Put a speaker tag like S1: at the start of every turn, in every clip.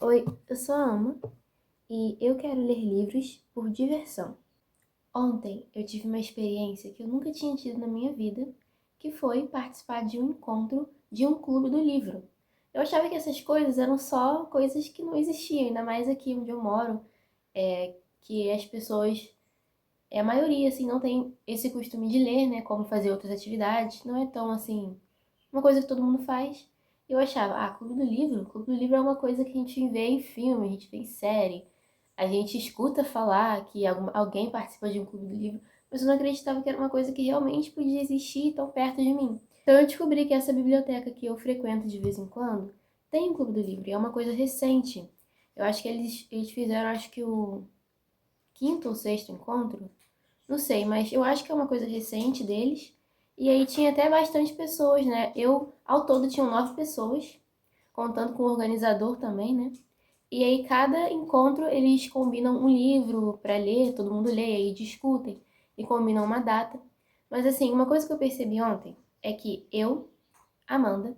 S1: Oi, eu sou a Ama e eu quero ler livros por diversão. Ontem eu tive uma experiência que eu nunca tinha tido na minha vida, que foi participar de um encontro de um clube do livro. Eu achava que essas coisas eram só coisas que não existiam, ainda mais aqui onde eu moro, que as pessoas, a maioria, assim, não tem esse costume de ler, né, como fazer outras atividades, não é tão, assim, uma coisa que todo mundo faz. Eu achava, clube do livro é uma coisa que a gente vê em filme, a gente vê em série, a gente escuta falar que alguém participa de um clube do livro, mas eu não acreditava que era uma coisa que realmente podia existir tão perto de mim. Então eu descobri que essa biblioteca que eu frequento de vez em quando tem um clube do livro, e é uma coisa recente. Eu acho que eles fizeram, acho que o quinto ou sexto encontro, não sei, mas eu acho que é uma coisa recente deles. E aí tinha até bastante pessoas, né? Ao todo, tinham 9 pessoas, contando com o organizador também, né? E aí, cada encontro, eles combinam um livro para ler, todo mundo lê, aí discutem e combinam uma data. Mas, assim, uma coisa que eu percebi ontem é que Amanda,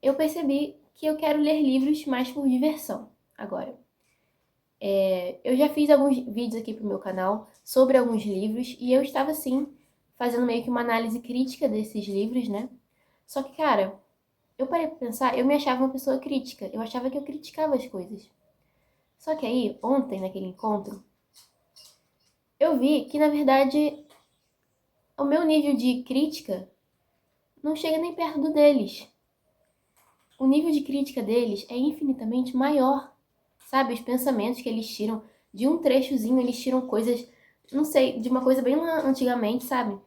S1: eu percebi que eu quero ler livros mais por diversão agora. Eu já fiz alguns vídeos aqui pro meu canal sobre alguns livros e eu estava, assim, fazendo meio que uma análise crítica desses livros, né? Só que, cara, eu parei pra pensar, eu me achava uma pessoa crítica, eu achava que eu criticava as coisas. Só que aí, ontem, naquele encontro, eu vi que, na verdade, o meu nível de crítica não chega nem perto do deles. O nível de crítica deles é infinitamente maior. Sabe, os pensamentos que eles tiram de um trechozinho, eles tiram coisas, não sei, de uma coisa bem lá antigamente, sabe?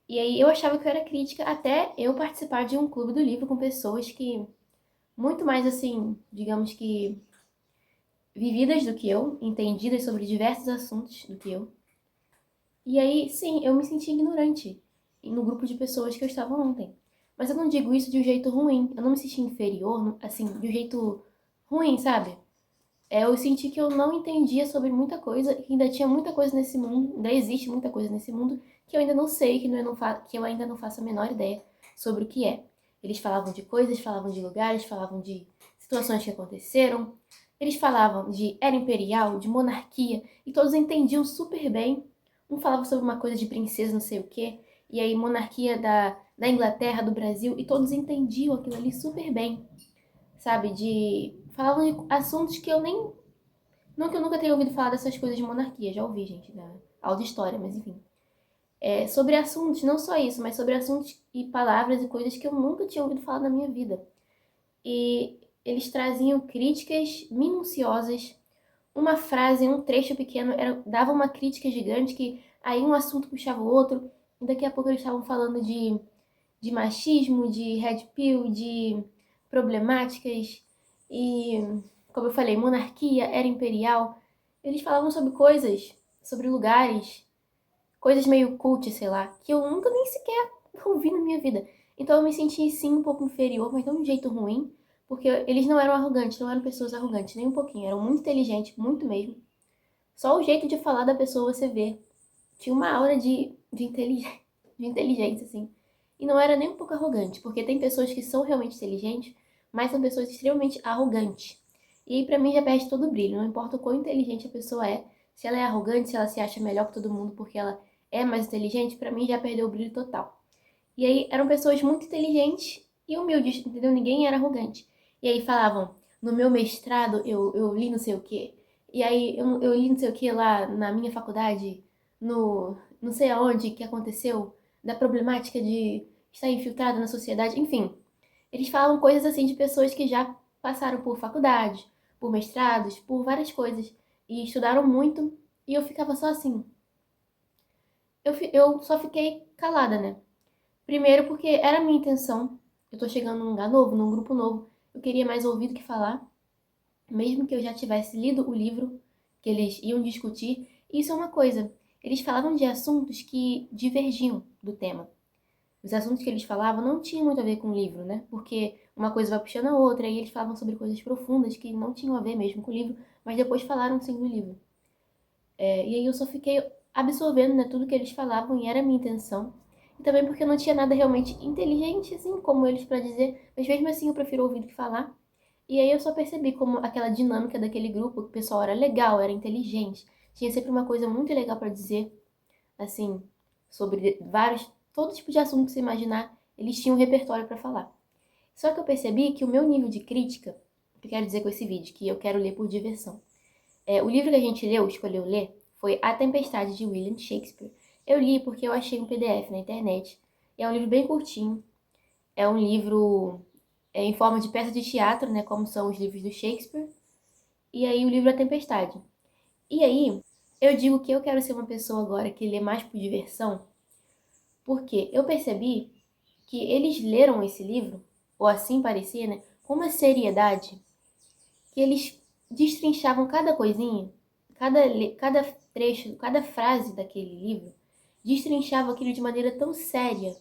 S1: E aí eu achava que eu era crítica até eu participar de um clube do livro com pessoas que, muito mais assim, digamos que vividas do que eu, entendidas sobre diversos assuntos do que eu. E aí, sim, eu me senti ignorante no grupo de pessoas que eu estava ontem. Mas eu não digo isso de um jeito ruim, eu não me senti inferior, assim, de um jeito ruim, sabe? Eu senti que eu não entendia sobre muita coisa, que ainda tinha muita coisa nesse mundo, ainda existe muita coisa nesse mundo que eu ainda não sei, que eu ainda não faço a menor ideia sobre o que é. Eles falavam de coisas, falavam de lugares, falavam de situações que aconteceram. Eles falavam de era imperial, de monarquia, e todos entendiam super bem. Um falava sobre uma coisa de princesa, não sei o quê, e aí monarquia da Inglaterra, do Brasil, e todos entendiam aquilo ali super bem, sabe? Falavam de assuntos que eu nem. Não que eu nunca tenha ouvido falar dessas coisas de monarquia, já ouvi, gente, na aula de história, mas enfim. Sobre assuntos, não só isso, mas sobre assuntos e palavras e coisas que eu nunca tinha ouvido falar na minha vida. E eles traziam críticas minuciosas, uma frase, um trecho pequeno, dava uma crítica gigante que aí um assunto puxava o outro, e daqui a pouco eles estavam falando de machismo, de red pill, de problemáticas e, como eu falei, monarquia, era imperial. Eles falavam sobre coisas, sobre lugares, coisas meio cult, sei lá, que eu nunca nem sequer ouvi na minha vida. Então eu me senti sim um pouco inferior, mas não de um jeito ruim, porque eles não eram arrogantes, não eram pessoas arrogantes, nem um pouquinho, eram muito inteligentes, muito mesmo. Só o jeito de falar da pessoa você vê. Tinha uma aura de inteligência, assim. E não era nem um pouco arrogante, porque tem pessoas que são realmente inteligentes, mas são pessoas extremamente arrogantes. E aí, pra mim, já perde todo o brilho. Não importa o quão inteligente a pessoa é, se ela é arrogante, se ela se acha melhor que todo mundo porque ela é mais inteligente, pra mim já perdeu o brilho total. E aí, eram pessoas muito inteligentes e humildes, entendeu? Ninguém era arrogante. E aí falavam, no meu mestrado eu li não sei o quê. E aí eu li não sei o quê lá na minha faculdade, no não sei aonde que aconteceu, da problemática de estar infiltrada na sociedade, enfim. Eles falavam coisas assim de pessoas que já passaram por faculdade, por mestrados, por várias coisas, e estudaram muito, e eu ficava só assim. Eu só fiquei calada, né? Primeiro porque era a minha intenção, eu tô chegando num lugar novo, num grupo novo, eu queria mais ouvir do que falar, mesmo que eu já tivesse lido o livro que eles iam discutir. Isso é uma coisa, eles falavam de assuntos que divergiam do tema. Os assuntos que eles falavam não tinham muito a ver com o livro, né? Porque uma coisa vai puxando a outra, e eles falavam sobre coisas profundas que não tinham a ver mesmo com o livro, mas depois falaram sim do livro. E aí eu só fiquei absorvendo, né, tudo que eles falavam, e era a minha intenção. E também porque não tinha nada realmente inteligente, assim, como eles para dizer, mas mesmo assim eu prefiro ouvir do que falar. E aí eu só percebi como aquela dinâmica daquele grupo, que o pessoal era legal, era inteligente, tinha sempre uma coisa muito legal para dizer, assim, sobre todo tipo de assunto que você imaginar, eles tinham um repertório para falar. Só que eu percebi que o meu nível de crítica, o que eu quero dizer com esse vídeo, que eu quero ler por diversão. O livro que a gente escolheu ler, foi A Tempestade de William Shakespeare. Eu li porque eu achei um PDF na internet. É um livro bem curtinho. É um livro em forma de peça de teatro, né, como são os livros do Shakespeare. E aí o livro A Tempestade. E aí, eu digo que eu quero ser uma pessoa agora que lê mais por diversão, porque eu percebi que eles leram esse livro, ou assim parecia, né, com uma seriedade, que eles destrinchavam cada coisinha, cada trecho, cada frase daquele livro, destrinchavam aquilo de maneira tão séria.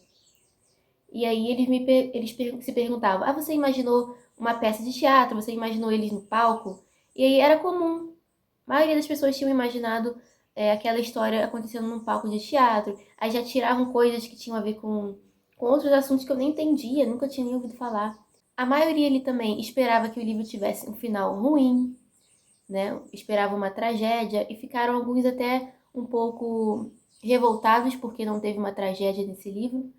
S1: E aí eles se perguntavam, você imaginou uma peça de teatro, você imaginou eles no palco? E aí era comum. A maioria das pessoas tinham imaginado aquela história acontecendo num palco de teatro, aí já tiravam coisas que tinham a ver com outros assuntos que eu nem entendia, nunca tinha nem ouvido falar. A maioria ali também esperava que o livro tivesse um final ruim, né? Esperava uma tragédia e ficaram alguns até um pouco revoltados porque não teve uma tragédia nesse livro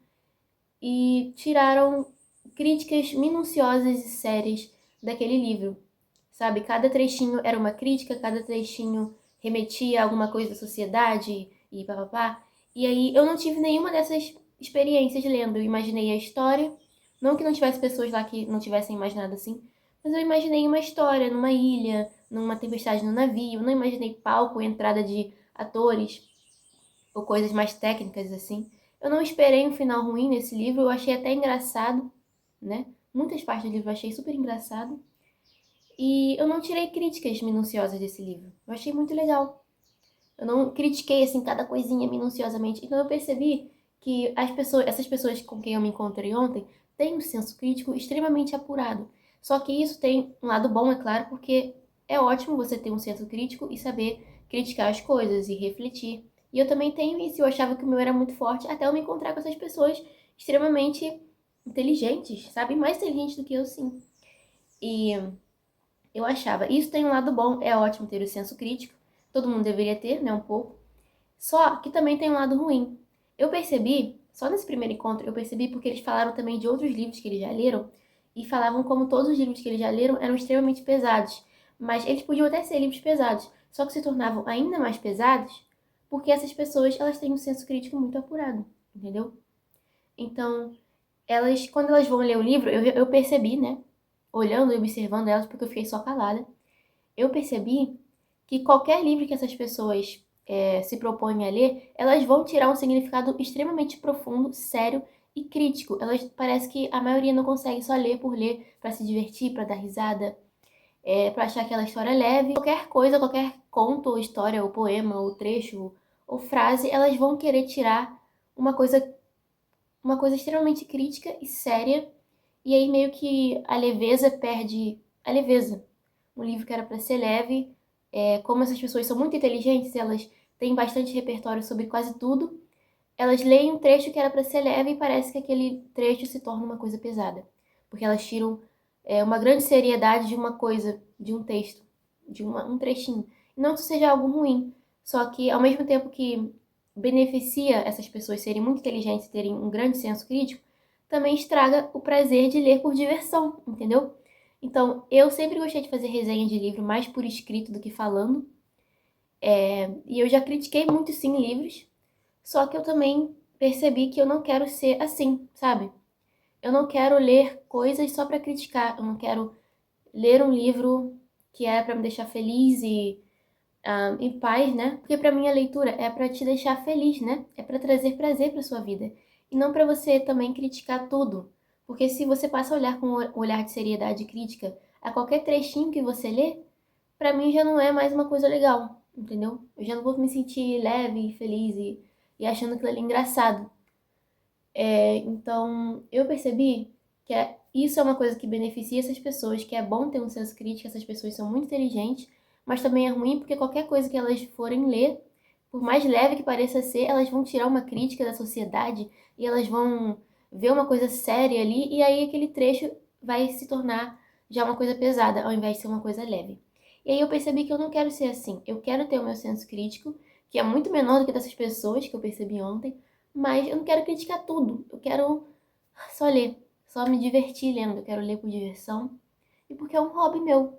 S1: e tiraram críticas minuciosas e sérias daquele livro. Sabe, cada trechinho era uma crítica, cada trechinho remetia a alguma coisa da sociedade e papapá. E aí eu não tive nenhuma dessas experiências lendo. Eu imaginei a história, não que não tivesse pessoas lá que não tivessem imaginado assim, mas eu imaginei uma história numa ilha, numa tempestade no navio, não imaginei palco, entrada de atores ou coisas mais técnicas assim. Eu não esperei um final ruim nesse livro, eu achei até engraçado, né? Muitas partes do livro eu achei super engraçado. E eu não tirei críticas minuciosas desse livro. Eu achei muito legal. Eu não critiquei assim cada coisinha minuciosamente. Então eu percebi que essas pessoas com quem eu me encontrei ontem, têm um senso crítico extremamente apurado. Só que isso tem um lado bom, é claro, porque é ótimo você ter um senso crítico e saber criticar as coisas e refletir. E eu também tenho isso, eu achava que o meu era muito forte, até eu me encontrar com essas pessoas extremamente inteligentes, sabe? Mais inteligentes do que eu, sim. E eu achava, isso tem um lado bom, é ótimo ter o senso crítico, todo mundo deveria ter, né, um pouco. Só que também tem um lado ruim. Eu percebi, só nesse primeiro encontro, eu percebi porque eles falaram também de outros livros que eles já leram, e falavam como todos os livros que eles já leram eram extremamente pesados. Mas eles podiam até ser livros pesados, só que se tornavam ainda mais pesados porque essas pessoas, elas têm um senso crítico muito apurado, entendeu? Então, quando elas vão ler o livro, eu percebi, né, olhando e observando elas, porque eu fiquei só calada, eu percebi que qualquer livro que essas pessoas se propõem a ler, elas vão tirar um significado extremamente profundo, sério e crítico. Elas parece que a maioria não consegue só ler por ler, para se divertir, para dar risada, para achar aquela história leve. Qualquer coisa, qualquer conto, ou história, ou poema, ou trecho, ou frase, elas vão querer tirar uma coisa, uma coisa extremamente crítica e séria. E aí meio que a leveza perde a leveza. Um livro que era para ser leve, como essas pessoas são muito inteligentes, elas têm bastante repertório sobre quase tudo, elas leem um trecho que era para ser leve e parece que aquele trecho se torna uma coisa pesada. Porque elas tiram uma grande seriedade de uma coisa, de um texto, um trechinho. Não que isso seja algo ruim, só que ao mesmo tempo que beneficia essas pessoas serem muito inteligentes e terem um grande senso crítico, também estraga o prazer de ler por diversão, entendeu? Então, eu sempre gostei de fazer resenha de livro mais por escrito do que falando. E eu já critiquei muito, sim, livros. Só que eu também percebi que eu não quero ser assim, sabe? Eu não quero ler coisas só pra criticar. Eu não quero ler um livro que é pra me deixar feliz e em paz, né? Porque pra mim a leitura é pra te deixar feliz, né? É pra trazer prazer pra sua vida. E não pra você também criticar tudo. Porque se você passa a olhar com um olhar de seriedade e crítica a qualquer trechinho que você lê, pra mim já não é mais uma coisa legal, entendeu? Eu já não vou me sentir leve, feliz e achando aquilo ali engraçado. Então, eu percebi que isso é uma coisa que beneficia essas pessoas, que é bom ter um senso crítico, essas pessoas são muito inteligentes, mas também é ruim porque qualquer coisa que elas forem ler, por mais leve que pareça ser, elas vão tirar uma crítica da sociedade e elas vão ver uma coisa séria ali, e aí aquele trecho vai se tornar já uma coisa pesada, ao invés de ser uma coisa leve. E aí eu percebi que eu não quero ser assim. Eu quero ter o meu senso crítico, que é muito menor do que dessas pessoas que eu percebi ontem, mas eu não quero criticar tudo. Eu quero só ler, só me divertir lendo. Eu quero ler por diversão e porque é um hobby meu.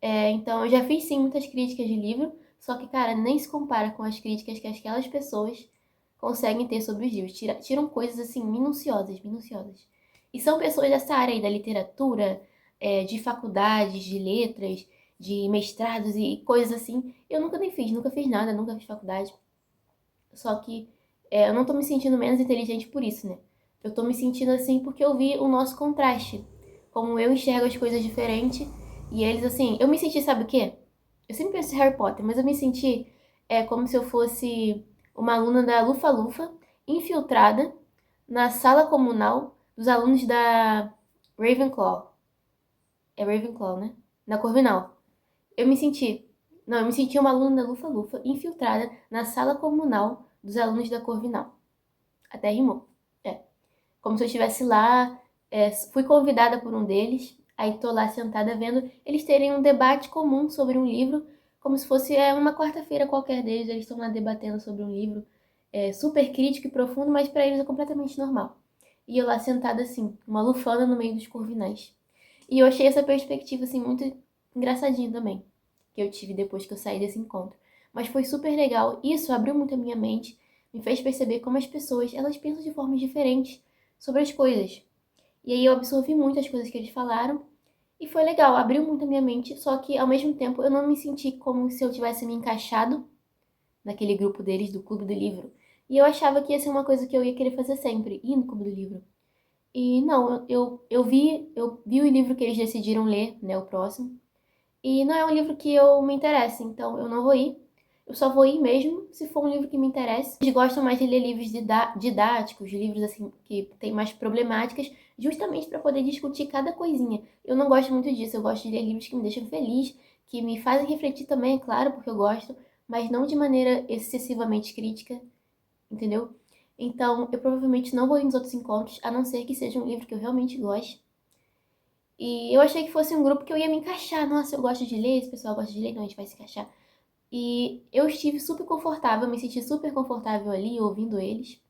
S1: Então eu já fiz sim muitas críticas de livro, só que, cara, nem se compara com as críticas que aquelas pessoas conseguem ter sobre os livros. Tiram coisas assim minuciosas, minuciosas. E são pessoas dessa área aí da literatura, de faculdades, de letras, de mestrados e coisas assim. Eu nunca nem fiz, nunca fiz nada, nunca fiz faculdade. Só que eu não tô me sentindo menos inteligente por isso, né? Eu tô me sentindo assim porque eu vi o nosso contraste. Como eu enxergo as coisas diferente e eles, assim, eu me senti, sabe o quê? Eu sempre penso em Harry Potter, mas eu me senti como se eu fosse uma aluna da Lufa-Lufa infiltrada na sala comunal dos alunos da Ravenclaw. É Ravenclaw, né? Da Corvinal. Eu me senti. Não, eu me senti uma aluna da Lufa-Lufa infiltrada na sala comunal dos alunos da Corvinal. Até rimou. É. Como se eu estivesse lá, fui convidada por um deles, aí tô lá sentada vendo eles terem um debate comum sobre um livro, como se fosse uma quarta-feira qualquer deles, eles estão lá debatendo sobre um livro super crítico e profundo, mas para eles é completamente normal. E eu lá sentada assim, uma lufana no meio dos corvinais. E eu achei essa perspectiva assim muito engraçadinha também, que eu tive depois que eu saí desse encontro. Mas foi super legal, isso abriu muito a minha mente, me fez perceber como as pessoas, elas pensam de formas diferentes sobre as coisas. E aí eu absorvi muitas coisas que eles falaram e foi legal, abriu muito a minha mente, só que ao mesmo tempo eu não me senti como se eu tivesse me encaixado naquele grupo deles do Clube do Livro. E eu achava que ia ser uma coisa que eu ia querer fazer sempre, ir no Clube do Livro. E não, eu vi o livro que eles decidiram ler, né, o próximo. E não é um livro que eu me interesse, então eu não vou ir. Eu só vou ir mesmo se for um livro que me interesse. Eles gostam mais de ler livros didáticos, livros assim que tem mais problemáticas, justamente para poder discutir cada coisinha. Eu não gosto muito disso, eu gosto de ler livros que me deixam feliz, que me fazem refletir também, é claro, porque eu gosto, mas não de maneira excessivamente crítica, entendeu? Então, eu provavelmente não vou ir nos outros encontros, a não ser que seja um livro que eu realmente goste. E eu achei que fosse um grupo que eu ia me encaixar. Nossa, eu gosto de ler, esse pessoal gosta de ler, então a gente vai se encaixar. E eu estive super confortável, me senti super confortável ali ouvindo eles.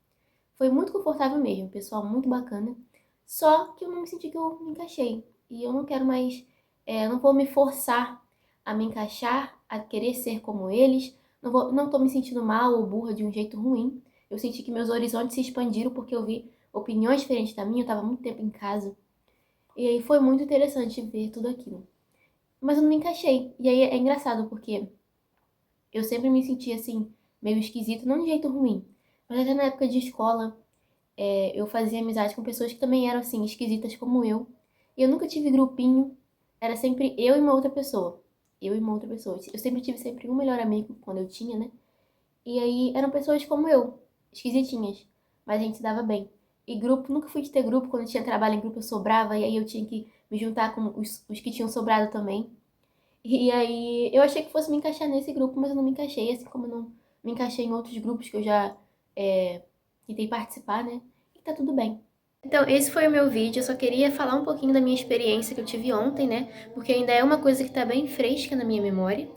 S1: Foi muito confortável mesmo, pessoal muito bacana. Só que eu não me senti que eu me encaixei. E eu não quero mais, não vou me forçar a me encaixar, a querer ser como eles. Não tô me sentindo mal ou burra de um jeito ruim. Eu senti que meus horizontes se expandiram porque eu vi opiniões diferentes da minha. Eu tava muito tempo em casa. E aí foi muito interessante ver tudo aquilo. Mas eu não me encaixei. E aí é engraçado porque eu sempre me senti assim, meio esquisito, não de jeito ruim. Mas até na época de escola, eu fazia amizade com pessoas que também eram assim, esquisitas como eu. E eu nunca tive grupinho. Era sempre eu e uma outra pessoa. Eu e uma outra pessoa. Eu sempre tive sempre um melhor amigo quando eu tinha, né? E aí eram pessoas como eu, esquisitinhas. Mas a gente se dava bem. E grupo, nunca fui de ter grupo. Quando tinha trabalho em grupo eu sobrava. E aí eu tinha que me juntar com os que tinham sobrado também. E aí eu achei que fosse me encaixar nesse grupo, mas eu não me encaixei, assim como eu não me encaixei em outros grupos que eu já tentei participar, né? E tá tudo bem. Então, esse foi o meu vídeo. Eu só queria falar um pouquinho da minha experiência que eu tive ontem, né? Porque ainda é uma coisa que tá bem fresca na minha memória.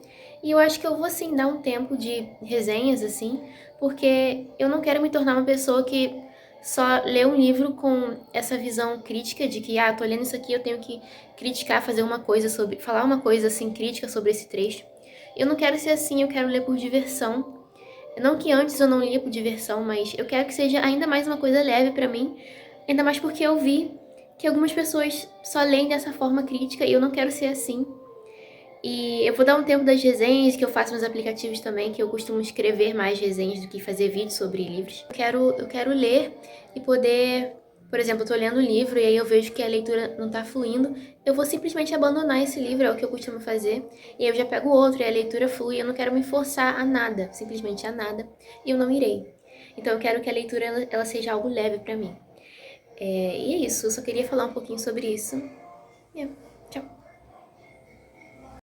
S1: E eu acho que eu vou sim dar um tempo de resenhas, assim, porque eu não quero me tornar uma pessoa que só lê um livro com essa visão crítica de que, tô lendo isso aqui, eu tenho que criticar, fazer uma coisa sobre, falar uma coisa assim crítica sobre esse trecho. Eu não quero ser assim, eu quero ler por diversão. Não que antes eu não lia por diversão, mas eu quero que seja ainda mais uma coisa leve pra mim, ainda mais porque eu vi que algumas pessoas só leem dessa forma crítica e eu não quero ser assim. E eu vou dar um tempo das resenhas que eu faço nos aplicativos também, que eu costumo escrever mais resenhas do que fazer vídeos sobre livros. Eu quero ler e poder, por exemplo, eu tô lendo um livro e aí eu vejo que a leitura não tá fluindo, eu vou simplesmente abandonar esse livro, é o que eu costumo fazer, e aí eu já pego outro e a leitura flui, eu não quero me forçar a nada, simplesmente a nada, e eu não irei. Então eu quero que a leitura ela seja algo leve pra mim. E é isso, eu só queria falar um pouquinho sobre isso.